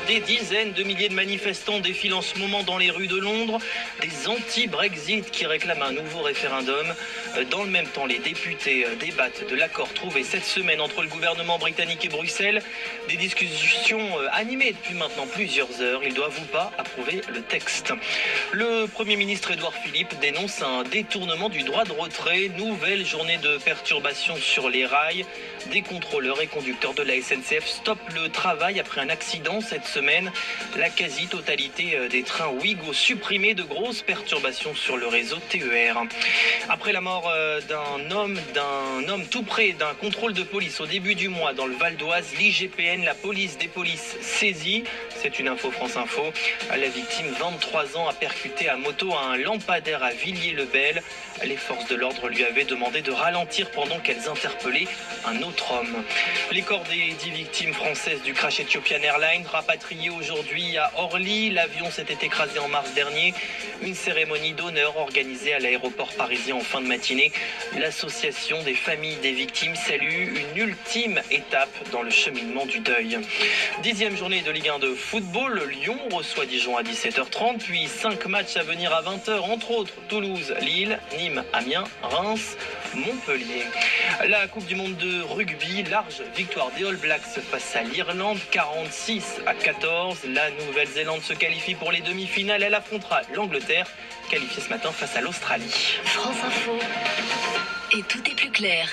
Des dizaines de milliers de manifestants défilent en ce moment dans les rues de Londres, des anti-Brexit qui réclament un nouveau référendum. Dans le même temps, les députés débattent de l'accord trouvé cette semaine entre le gouvernement britannique et Bruxelles. Des discussions animées depuis maintenant plusieurs heures. Ils doivent ou pas approuver le texte. Le Premier ministre Édouard Philippe dénonce un détournement du droit de retrait. Nouvelle journée de perturbation sur les rails. Des contrôleurs et conducteurs de la SNCF stoppent le travail après un accident cette semaine. La quasi-totalité des trains Ouigo supprimés, de grosses perturbations sur le réseau TER. Après la mort d'un homme tout près d'un contrôle de police au début du mois dans le Val d'Oise, l'IGPN, la police des polices saisie. C'est une info France Info. La victime, 23 ans, a percuté à moto un lampadaire à Villiers-le-Bel. Les forces de l'ordre lui avaient demandé de ralentir pendant qu'elles interpellaient un autre homme. Les corps des 10 victimes françaises du crash Ethiopian Airlines rapatriés aujourd'hui à Orly. L'avion s'était écrasé en mars dernier. Une cérémonie d'honneur organisée à l'aéroport parisien en fin de matinée. L'association des familles des victimes salue une ultime étape dans le cheminement du deuil. 10e journée de Ligue 1 de football. Lyon reçoit Dijon à 17h30, puis 5 matchs à venir à 20h, entre autres Toulouse, Lille, Nîmes, Amiens, Reims, Montpellier. La Coupe du Monde de rugby, large victoire des All Blacks face à l'Irlande, 46-14. La Nouvelle-Zélande se qualifie pour les demi-finales. Elle affrontera l'Angleterre, qualifiée ce matin face à l'Australie. France Info. Et tout est plus clair.